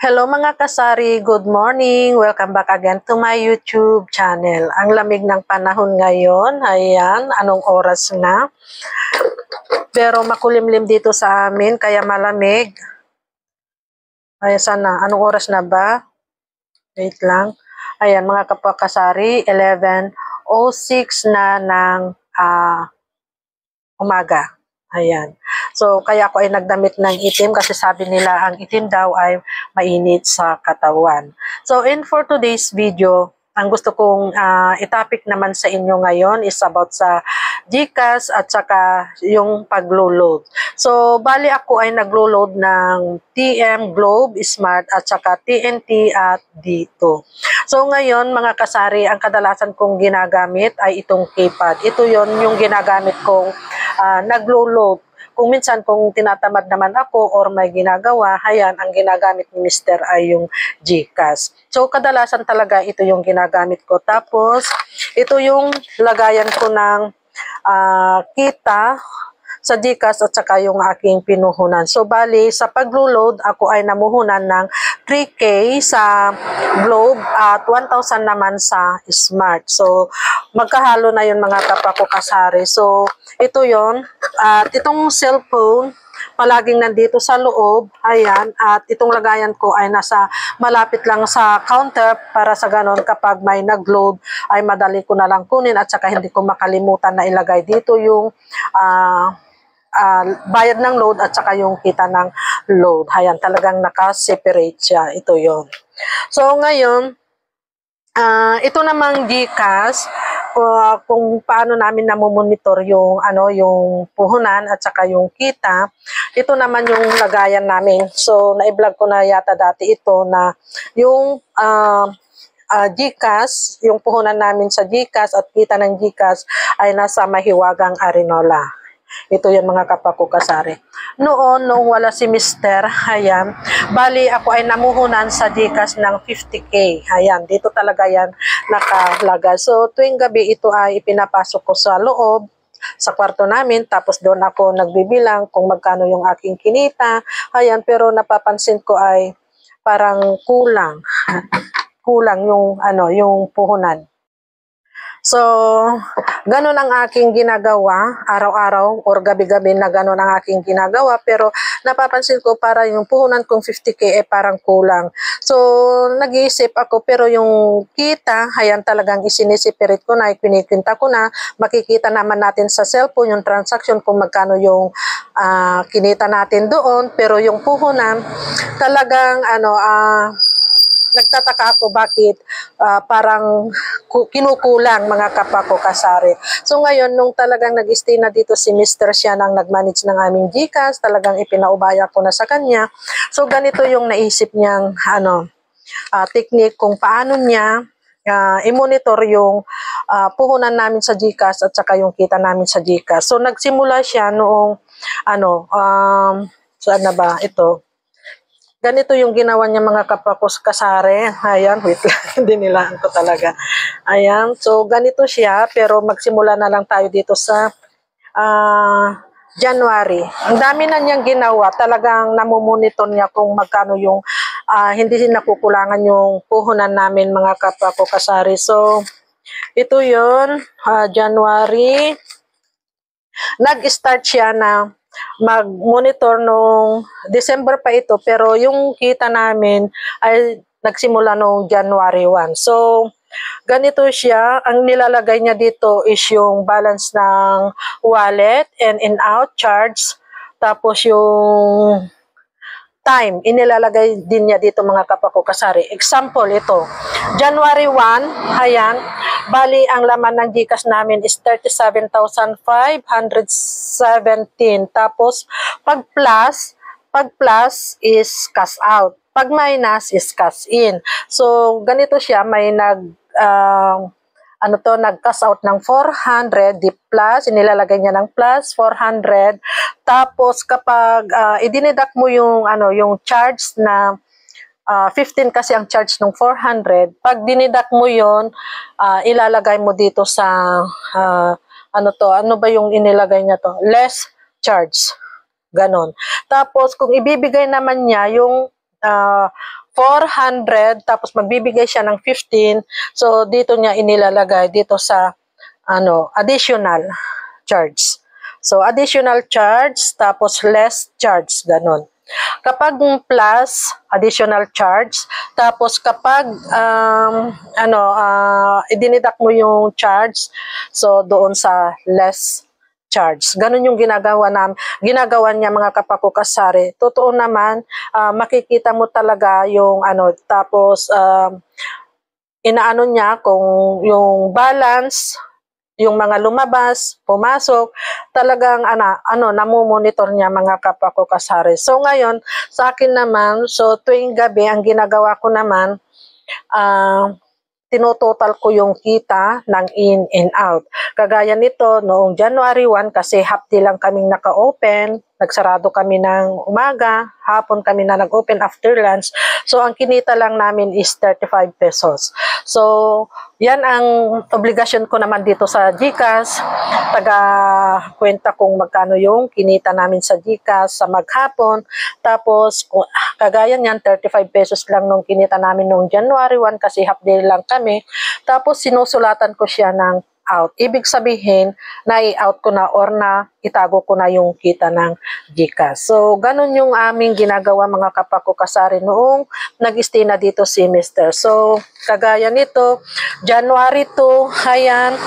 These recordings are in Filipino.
Hello mga kasari, good morning. Welcome back again to my YouTube channel. Ang lamig ng panahon ngayon, ayan, anong oras na? Pero makulimlim dito sa amin, kaya malamig. Ay, sana, anong oras na ba? Wait lang. Ayan mga kapakasari, 11:06 na ng umaga. Ayan. So, kaya ako ay nagdamit ng itim kasi sabi nila ang itim daw ay mainit sa katawan. So, for today's video, ang gusto kong itopic naman sa inyo ngayon is about sa GCash at saka yung paglo-load. So, bali ako ay naglo-load ng TM Globe Smart at saka TNT at dito. So, ngayon mga kasari, ang kadalasan kong ginagamit ay itong keypad. Ito yon yung ginagamit kong naglo-load. Kung minsan kung tinatamad naman ako or may ginagawa, ayan, ang ginagamit ni Mr. ay yung GCash. So, kadalasan talaga ito yung ginagamit ko. Tapos, ito yung lagayan ko ng kita sa GCash at saka yung aking pinuhunan. So, bali, sa paglo-load, ako ay namuhunan ng 3K sa Globe at 1,000 naman sa Smart. So, magkahalo na yun mga kapako kasari. So, ito yon at itong cellphone, palaging nandito sa loob, ayan, at itong lagayan ko ay nasa malapit lang sa counter para sa ganon kapag may nag-load ay madali ko na lang kunin at saka hindi ko makalimutan na ilagay dito yung bayad ng load at saka yung kita ng load. Ayan, talagang naka-separate siya. Ito yon. So, ngayon, ito namang GCash, kung paano namin namomonitor yung yung puhunan at saka yung kita. Ito naman yung lagayan namin. So, na-vlog ko na yata dati ito na yung GCash, yung puhunan namin sa GCash at kita ng GCash ay nasa Mahiwagang Arinola. Ito yung mga kapako kasari. Noong wala si Mr. Ayan, bali ako ay namuhunan sa GCash ng 50K. Ayan, dito talaga yan nakalagay. So, tuwing gabi ito ay ipinapasok ko sa loob, sa kwarto namin, tapos doon ako nagbibilang kung magkano yung aking kinita. Ayan, pero napapansin ko ay parang kulang. Kulang yung, yung puhunan. So, ganun ang aking ginagawa, araw-araw or gabi-gabi na ganun ang aking ginagawa. Pero napapansin ko para yung puhunan kong 50K ay parang kulang. So, nag-iisip ako pero yung kita, ayan talagang isinisipirit ko na, ipinikinta ko na. Makikita naman natin sa cellphone yung transaction kung magkano yung kinita natin doon. Pero yung puhunan, talagang nagtataka ako bakit parang kinukulang mga kapako kasari. So ngayon, nung talagang nag-stay na dito si Mr. siya nang nag-manage ng aming GCash, talagang ipinaubaya ko na sa kanya. So ganito yung naisip niyang technique kung paano niya i-monitor yung puhunan namin sa GCash at saka yung kita namin sa GCash. So nagsimula siya noong saan na ba ito? Ganito yung ginawa niya mga kapakos kasari. Ayan, wait lang, hindi nilaan ko talaga. Ayan, so ganito siya, pero magsimula na lang tayo dito sa January. Ang dami na niyang ginawa, talagang namomonitor niya kung magkano yung hindi nakukulangan yung puhunan namin mga kapako kasari. So, ito yun, January. Nag-start siya na mag-monitor nung December pa ito, pero yung kita namin ay nagsimula nung January 1. So, ganito siya. Ang nilalagay niya dito is yung balance ng wallet and in-out charge. Tapos yung time, inilalagay din niya dito mga kapako kasari. Example, ito. January 1, ayan, bali ang laman ng GCash namin is 37,517. Tapos, pag plus is cash out. Pag minus is cash in. So, ganito siya, may nag-cash out ng 400, di plus, inilalagay niya ng plus 400. Tapos kapag idinidak mo yung yung charge na 15 kasi ang charge ng 400, pag dinidak mo yon, ilalagay mo dito sa ano ba yung inilagay niya to? Less charge. Ganon. Tapos kung ibibigay naman niya yung 400, tapos magbibigay siya ng 15. So, dito niya inilalagay dito sa additional charge. So, additional charge, tapos less charge, ganun. Kapag plus, additional charge, tapos kapag idinidak mo yung charge, so doon sa less charge. Ganun yung ginagawa niya mga kapakukasari. Totoo naman, makikita mo talaga yung tapos inaano niya kung yung balance, yung mga lumabas, pumasok, talagang namumonitor niya mga kapakukasari. So ngayon, sa akin naman, so tuwing gabi, ang ginagawa ko naman, tinototal ko yung kita ng in and out. Kagaya nito, noong January 1, kasi half day lang kaming naka-open, nagsarado kami ng umaga, hapon kami na nag-open after lunch. So, ang kinita lang namin is 35 pesos. So, yan ang obligasyon ko naman dito sa GCash. Taga-kwenta kung magkano yung kinita namin sa GCash sa maghapon. Tapos, kagaya niyan, 35 pesos lang nung kinita namin nung January 1 kasi half day lang kami. Tapos, sinusulatan ko siya ng out. Ibig sabihin, na-out ko na or na itago ko na yung kita ng GCash. So, ganun yung aming ginagawa mga kapakukasari noong nag-stay na dito si Mr. So, kagaya nito, January 2, ayan,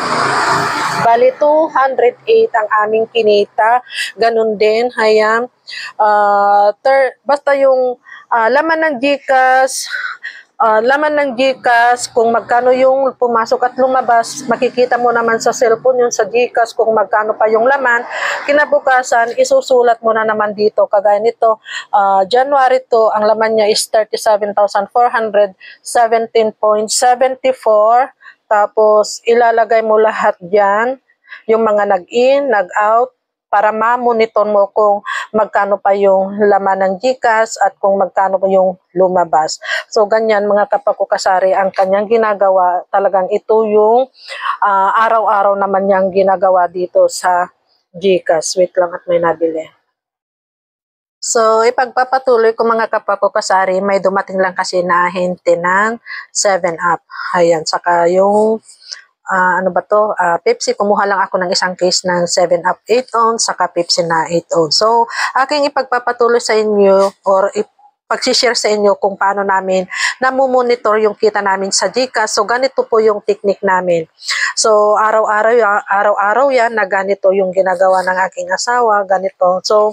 bali 208 ang aming kinita. Ganun din, ayan. Basta yung laman ng GCash, kung magkano yung pumasok at lumabas, makikita mo naman sa cellphone yun sa GCash kung magkano pa yung laman. Kinabukasan, isusulat mo na naman dito. Kagaya nito, January 2, ang laman niya is 37,417.74. Tapos, ilalagay mo lahat dyan, yung mga nag-in, nag-out, para ma-monitor mo kung magkano pa yung laman ng GCash at kung magkano pa yung lumabas. So, ganyan mga kapakukasari ang kanyang ginagawa. Talagang ito yung araw-araw naman niyang ginagawa dito sa GCash. Wait lang at may nabili. So, ipagpapatuloy ko mga kapakukasari, may dumating lang kasi na hinte ng 7-Up. Ayan, saka yung Pepsi, kumuha lang ako ng isang case ng 7-Up 8 ounce, saka Pepsi na 8 ounce. So, aking ipagpapatuloy sa inyo or pag-share sa inyo kung paano namin namumonitor yung kita namin sa GCash. So, ganito po yung technique namin. So, araw-araw yan na ganito yung ginagawa ng aking asawa, ganito. So,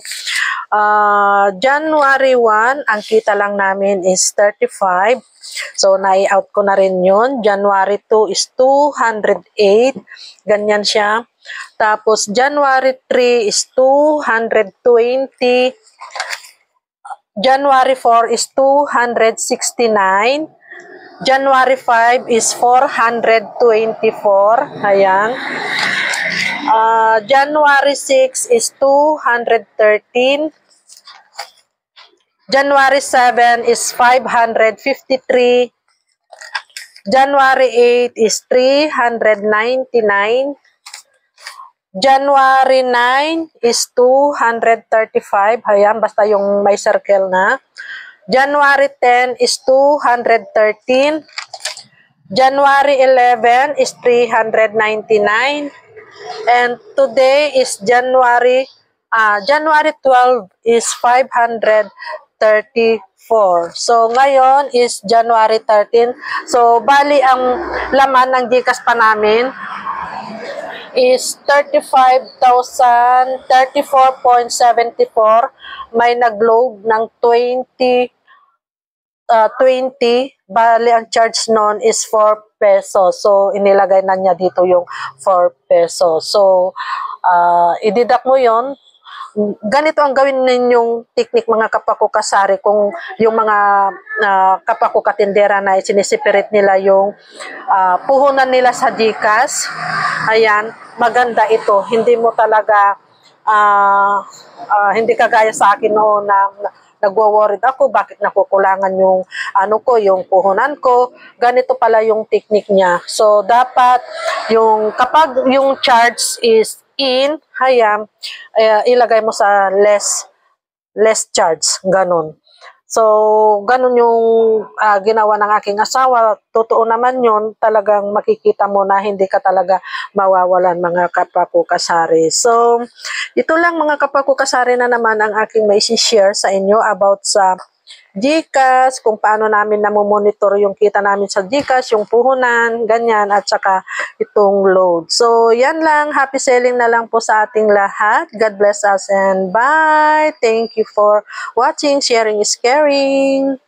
January 1, ang kita lang namin is 35. So, nai-out ko na rin yun. January 2 is 208. Ganyan siya. Tapos, January 3 is 220. January 4 is 269. January 5 is 424. Ayan. January 6 is 213. January 7 is 553. January 8 is 399. January 9 is 235. Ayan, basta yung may circle na. January 10 is 213. January 11 is 399. And today is January 12 is 534. So, ngayon is January 13. So, bali ang laman ng GCash pa namin is 34.74. May nag-load ng 20. Bali ang charge nun is 4 pesos. So, inilagay na niya dito yung 4 pesos. So, ididak mo yon. Ganito ang gawin ninyong technique mga kapakukasari kung yung mga kapakukatindera na sinisipirit nila yung puhunan nila sa GCash. Ayan, maganda ito. Hindi mo talaga hindi kagaya sa akin noon na nagwo-worried ako bakit nakukulangan yung yung puhunan ko. Ganito pala yung technique niya. So dapat yung kapag yung charge is in, ilagay mo sa less charge, ganun. So, ganun yung ginawa ng aking asawa. Totoo naman yun, talagang makikita mo na hindi ka talaga mawawalan mga kapakukasari. So, ito lang mga kapakukasari na naman ang aking may share sa inyo about sa GCash, kung paano namin namomonitor yung kita namin sa GCash, yung puhunan, ganyan, at saka itong load. So, yan lang. Happy selling na lang po sa ating lahat. God bless us and bye! Thank you for watching. Sharing is caring.